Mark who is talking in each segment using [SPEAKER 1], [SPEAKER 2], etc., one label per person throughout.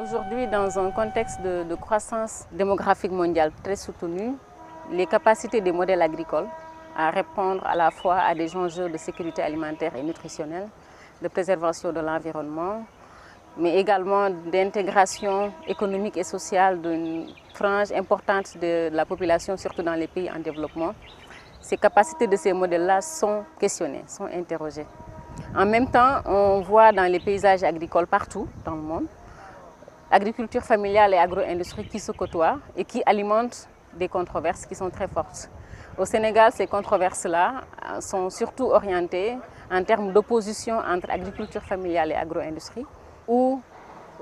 [SPEAKER 1] Aujourd'hui, dans un contexte de croissance démographique mondiale très soutenue, les capacités des modèles agricoles à répondre à la fois à des enjeux de sécurité alimentaire et nutritionnelle, de préservation de l'environnement, mais également d'intégration économique et sociale d'une frange importante de la population, surtout dans les pays en développement. Ces capacités de ces modèles-là sont questionnées, sont interrogées. En même temps, on voit dans les paysages agricoles partout dans le monde, agriculture familiale et agro-industrie qui se côtoient et qui alimentent des controverses qui sont très fortes. Au Sénégal, ces controverses-là sont surtout orientées en termes d'opposition entre agriculture familiale et agro-industrie, où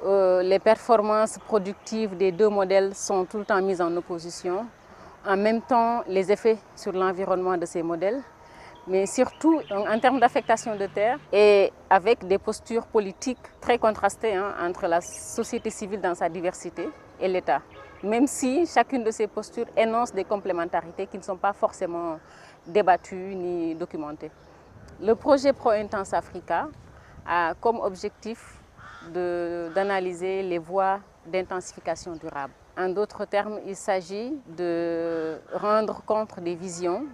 [SPEAKER 1] les performances productives des deux modèles sont tout le temps mises en opposition. En même temps, les effets sur l'environnement de ces modèles, mais surtout en termes d'affectation de terre et avec des postures politiques très contrastées entre la société civile dans sa diversité et l'État. Même si chacune de ces postures énonce des complémentarités qui ne sont pas forcément débattues ni documentées. Le projet Pro-Intense Africa a comme objectif d'analyser les voies d'intensification durable. En d'autres termes, il s'agit de rendre compte des visions,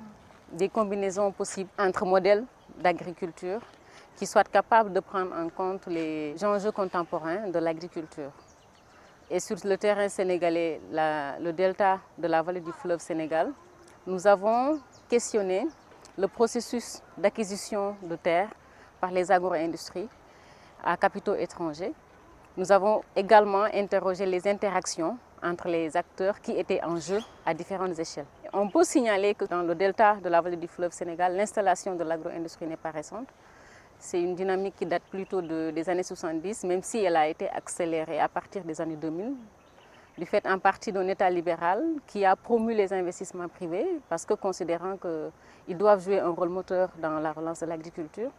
[SPEAKER 1] des combinaisons possibles entre modèles d'agriculture qui soient capables de prendre en compte les enjeux contemporains de l'agriculture. Et sur le terrain sénégalais, le delta de la vallée du fleuve Sénégal, nous avons questionné le processus d'acquisition de terres par les agro-industries à capitaux étrangers. Nous avons également interrogé les interactions entre les acteurs qui étaient en jeu à différentes échelles. On peut signaler que dans le delta de la vallée du fleuve Sénégal, l'installation de l'agro-industrie n'est pas récente. C'est une dynamique qui date plutôt des années 70, même si elle a été accélérée à partir des années 2000, du fait en partie d'un État libéral qui a promu les investissements privés, parce que considérant qu'ils doivent jouer un rôle moteur dans la relance de l'agriculture.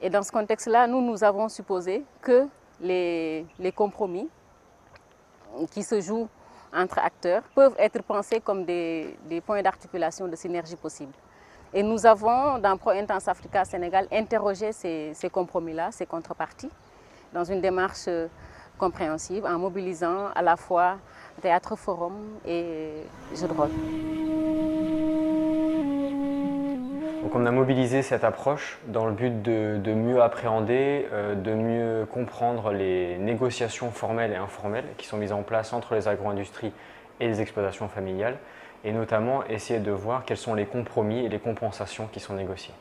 [SPEAKER 1] Et dans ce contexte-là, nous avons supposé que les compromis qui se jouent entre acteurs peuvent être pensés comme des points d'articulation, de synergie possibles. Et nous avons, dans Pro-Intense Africa Sénégal, interrogé ces compromis-là, ces contreparties, dans une démarche compréhensive, en mobilisant à la fois théâtre, forum et jeux de rôle.
[SPEAKER 2] Donc on a mobilisé cette approche dans le but de mieux appréhender, de mieux comprendre les négociations formelles et informelles qui sont mises en place entre les agro-industries et les exploitations familiales, et notamment essayer de voir quels sont les compromis et les compensations qui sont négociés.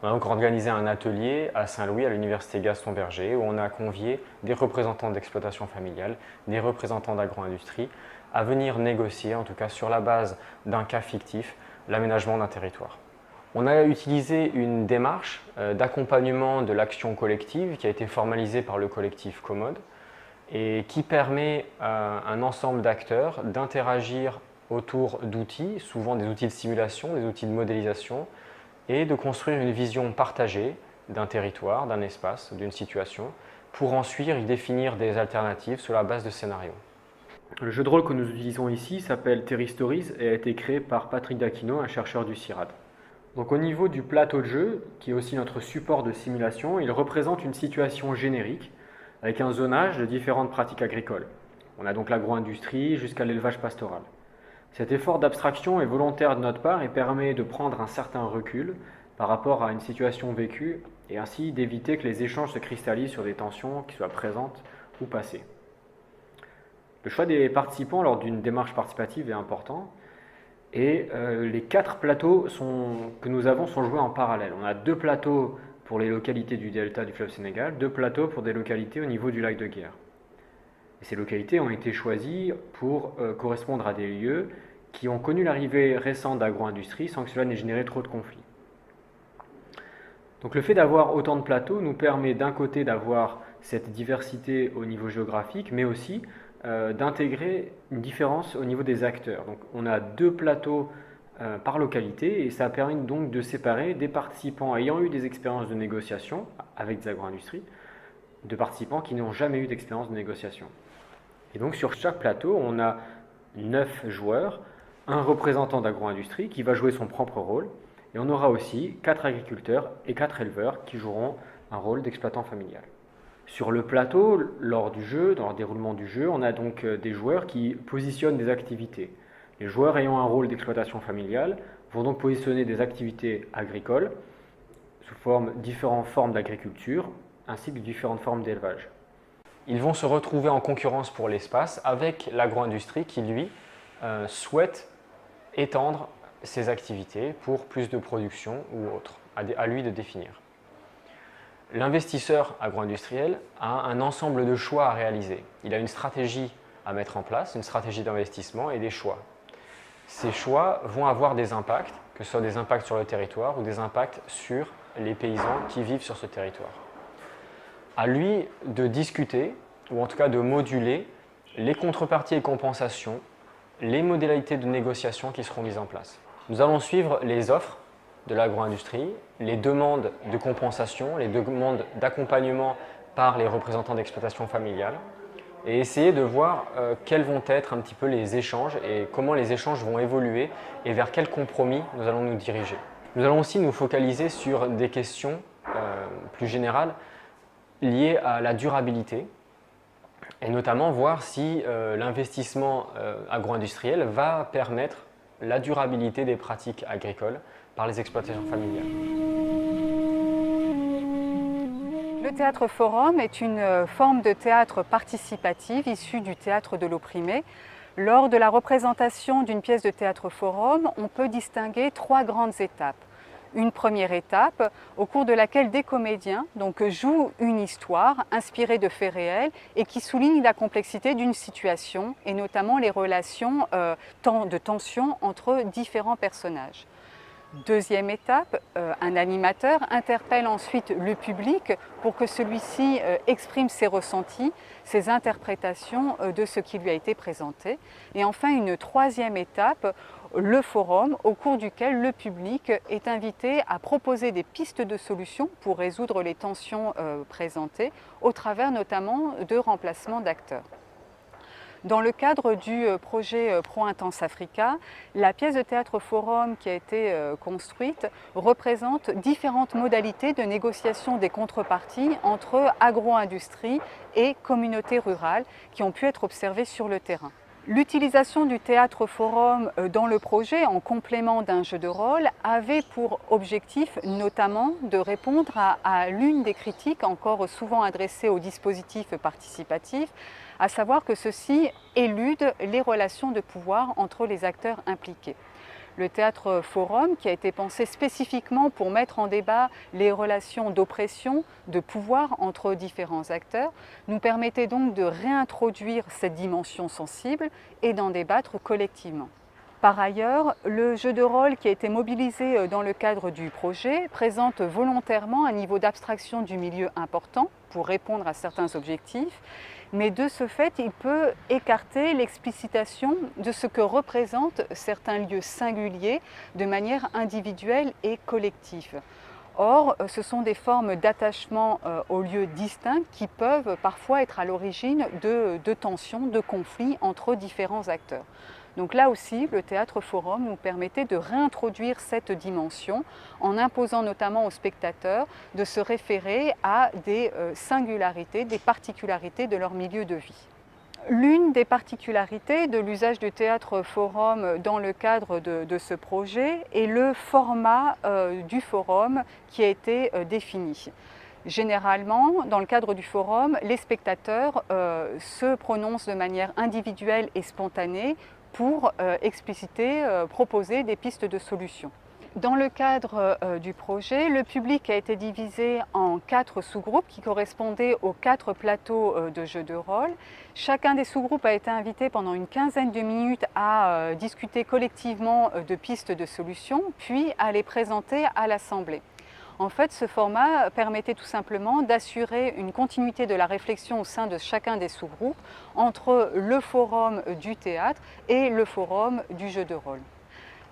[SPEAKER 2] On a donc organisé un atelier à Saint-Louis, à l'université Gaston Berger, où on a convié des représentants d'exploitations familiales, des représentants d'agro-industrie, à venir négocier, en tout cas sur la base d'un cas fictif, l'aménagement d'un territoire. On a utilisé une démarche d'accompagnement de l'action collective qui a été formalisée par le collectif Commode et qui permet à un ensemble d'acteurs d'interagir autour d'outils, souvent des outils de simulation, des outils de modélisation, et de construire une vision partagée d'un territoire, d'un espace, d'une situation, pour ensuite y définir des alternatives sur la base de scénarios.
[SPEAKER 3] Le jeu de rôle que nous utilisons ici s'appelle Terry Stories et a été créé par Patrick Daquino, un chercheur du CIRAD. Donc au niveau du plateau de jeu, qui est aussi notre support de simulation, il représente une situation générique avec un zonage de différentes pratiques agricoles. On a donc l'agro-industrie jusqu'à l'élevage pastoral. Cet effort d'abstraction est volontaire de notre part et permet de prendre un certain recul par rapport à une situation vécue et ainsi d'éviter que les échanges se cristallisent sur des tensions qui soient présentes ou passées. Le choix des participants lors d'une démarche participative est important. Et les 4 plateaux que nous avons sont joués en parallèle. On a 2 plateaux pour les localités du delta du fleuve Sénégal, 2 plateaux pour des localités au niveau du lac de Guiers. Et ces localités ont été choisies pour correspondre à des lieux qui ont connu l'arrivée récente d'agro-industrie sans que cela n'ait généré trop de conflits. Donc le fait d'avoir autant de plateaux nous permet d'un côté d'avoir cette diversité au niveau géographique, mais aussi d'intégrer une différence au niveau des acteurs. Donc on a 2 plateaux par localité et ça permet donc de séparer des participants ayant eu des expériences de négociation avec des agro-industries de participants qui n'ont jamais eu d'expérience de négociation. Et donc sur chaque plateau, on a 9 joueurs, un représentant d'agro-industrie qui va jouer son propre rôle, et on aura aussi 4 agriculteurs et 4 éleveurs qui joueront un rôle d'exploitant familial. Sur le plateau, lors du jeu, dans le déroulement du jeu, on a donc des joueurs qui positionnent des activités. Les joueurs ayant un rôle d'exploitation familiale vont donc positionner des activités agricoles sous différentes formes d'agriculture ainsi que différentes formes d'élevage.
[SPEAKER 2] Ils vont se retrouver en concurrence pour l'espace avec l'agro-industrie qui, lui, souhaite étendre ses activités pour plus de production ou autre, à lui de définir. L'investisseur agro-industriel a un ensemble de choix à réaliser. Il a une stratégie à mettre en place, une stratégie d'investissement et des choix. Ces choix vont avoir des impacts, que ce soit des impacts sur le territoire ou des impacts sur les paysans qui vivent sur ce territoire. À lui de discuter, ou en tout cas de moduler, les contreparties et compensations, les modalités de négociation qui seront mises en place. Nous allons suivre les offres de l'agro-industrie, les demandes de compensation, les demandes d'accompagnement par les représentants d'exploitation familiale et essayer de voir quels vont être un petit peu les échanges et comment les échanges vont évoluer et vers quel compromis nous allons nous diriger. Nous allons aussi nous focaliser sur des questions plus générales liées à la durabilité et notamment voir si l'investissement agro-industriel va permettre la durabilité des pratiques agricoles par les exploitations familiales.
[SPEAKER 4] Le théâtre forum est une forme de théâtre participatif issue du théâtre de l'opprimé. Lors de la représentation d'une pièce de théâtre forum, on peut distinguer 3 grandes étapes. Une première étape au cours de laquelle des comédiens jouent une histoire inspirée de faits réels et qui souligne la complexité d'une situation et notamment les relations de tension entre différents personnages. Deuxième étape, un animateur interpelle ensuite le public pour que celui-ci exprime ses ressentis, ses interprétations de ce qui lui a été présenté. Et enfin, une troisième étape, le forum, au cours duquel le public est invité à proposer des pistes de solutions pour résoudre les tensions présentées, au travers notamment de remplacements d'acteurs. Dans le cadre du projet Pro-Intense Africa, la pièce de théâtre forum qui a été construite représente différentes modalités de négociation des contreparties entre agro-industrie et communautés rurales qui ont pu être observées sur le terrain. L'utilisation du théâtre forum dans le projet, en complément d'un jeu de rôle, avait pour objectif notamment de répondre à l'une des critiques encore souvent adressées au dispositif participatif, à savoir que ceci élude les relations de pouvoir entre les acteurs impliqués. Le théâtre forum, qui a été pensé spécifiquement pour mettre en débat les relations d'oppression, de pouvoir entre différents acteurs, nous permettait donc de réintroduire cette dimension sensible et d'en débattre collectivement. Par ailleurs, le jeu de rôle qui a été mobilisé dans le cadre du projet présente volontairement un niveau d'abstraction du milieu important pour répondre à certains objectifs, mais de ce fait, il peut écarter l'explicitation de ce que représentent certains lieux singuliers de manière individuelle et collective. Or, ce sont des formes d'attachement aux lieux distincts qui peuvent parfois être à l'origine de tensions, de conflits entre différents acteurs. Donc là aussi, le théâtre forum nous permettait de réintroduire cette dimension en imposant notamment aux spectateurs de se référer à des singularités, des particularités de leur milieu de vie. L'une des particularités de l'usage du théâtre forum dans le cadre de ce projet est le format du forum qui a été défini. Généralement, dans le cadre du forum, les spectateurs se prononcent de manière individuelle et spontanée pour expliciter, proposer des pistes de solutions. Dans le cadre du projet, le public a été divisé en 4 sous-groupes qui correspondaient aux 4 plateaux de jeux de rôle. Chacun des sous-groupes a été invité pendant une quinzaine de minutes à discuter collectivement de pistes de solutions, puis à les présenter à l'Assemblée. En fait, ce format permettait tout simplement d'assurer une continuité de la réflexion au sein de chacun des sous-groupes entre le forum du théâtre et le forum du jeu de rôle.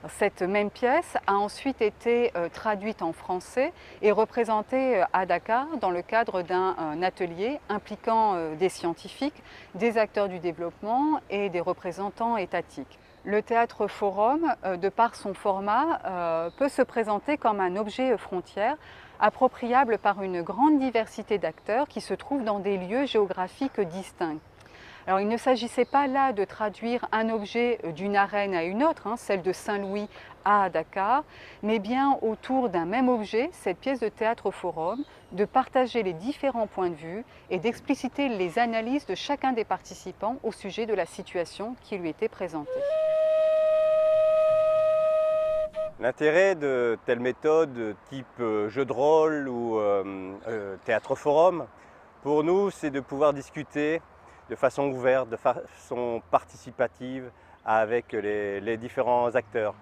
[SPEAKER 4] Cette même pièce a ensuite été traduite en français et représentée à Dakar dans le cadre d'un atelier impliquant des scientifiques, des acteurs du développement et des représentants étatiques. Le théâtre forum, de par son format, peut se présenter comme un objet frontière appropriable par une grande diversité d'acteurs qui se trouvent dans des lieux géographiques distincts. Alors, il ne s'agissait pas là de traduire un objet d'une arène à une autre, celle de Saint-Louis à Dakar, mais bien autour d'un même objet, cette pièce de théâtre forum, de partager les différents points de vue et d'expliciter les analyses de chacun des participants au sujet de la situation qui lui était présentée.
[SPEAKER 5] L'intérêt de telles méthodes type jeu de rôle ou théâtre forum, pour nous, c'est de pouvoir discuter de façon ouverte, de façon participative avec les différents acteurs,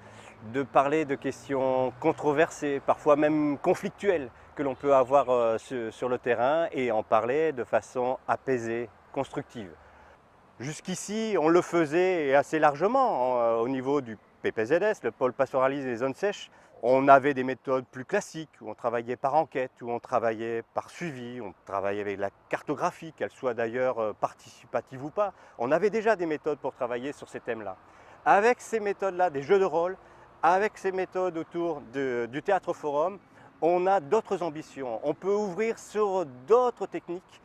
[SPEAKER 5] de parler de questions controversées, parfois même conflictuelles que l'on peut avoir sur le terrain et en parler de façon apaisée, constructive. Jusqu'ici, on le faisait assez largement au niveau du PPZS, le pôle pastoralisme des zones sèches. On avait des méthodes plus classiques où on travaillait par enquête, où on travaillait par suivi, on travaillait avec la cartographie, qu'elle soit d'ailleurs participative ou pas. On avait déjà des méthodes pour travailler sur ces thèmes-là. Avec ces méthodes-là, des jeux de rôle, avec ces méthodes autour du théâtre forum, on a d'autres ambitions. On peut ouvrir sur d'autres techniques,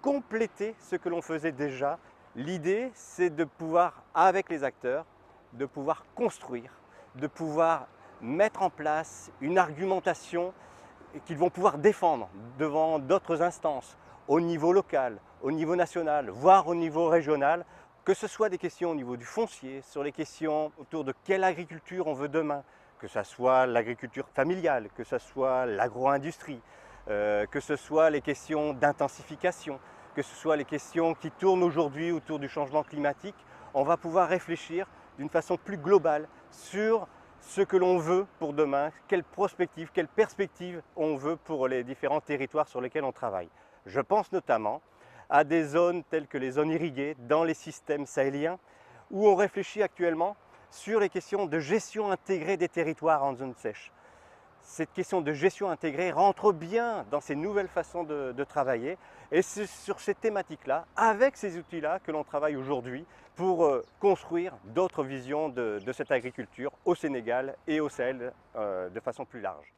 [SPEAKER 5] compléter ce que l'on faisait déjà. L'idée, c'est de pouvoir, avec les acteurs, de pouvoir construire, de pouvoir mettre en place une argumentation qu'ils vont pouvoir défendre devant d'autres instances, au niveau local, au niveau national, voire au niveau régional, que ce soit des questions au niveau du foncier, sur les questions autour de quelle agriculture on veut demain, que ce soit l'agriculture familiale, que ce soit l'agro-industrie, que ce soit les questions d'intensification, que ce soit les questions qui tournent aujourd'hui autour du changement climatique, on va pouvoir réfléchir d'une façon plus globale sur ce que l'on veut pour demain, quelle prospective, quelle perspective on veut pour les différents territoires sur lesquels on travaille. Je pense notamment à des zones telles que les zones irriguées dans les systèmes sahéliens où on réfléchit actuellement sur les questions de gestion intégrée des territoires en zone sèche. Cette question de gestion intégrée rentre bien dans ces nouvelles façons de travailler et c'est sur ces thématiques-là, avec ces outils-là, que l'on travaille aujourd'hui pour construire d'autres visions de cette agriculture au Sénégal et au Sahel de façon plus large.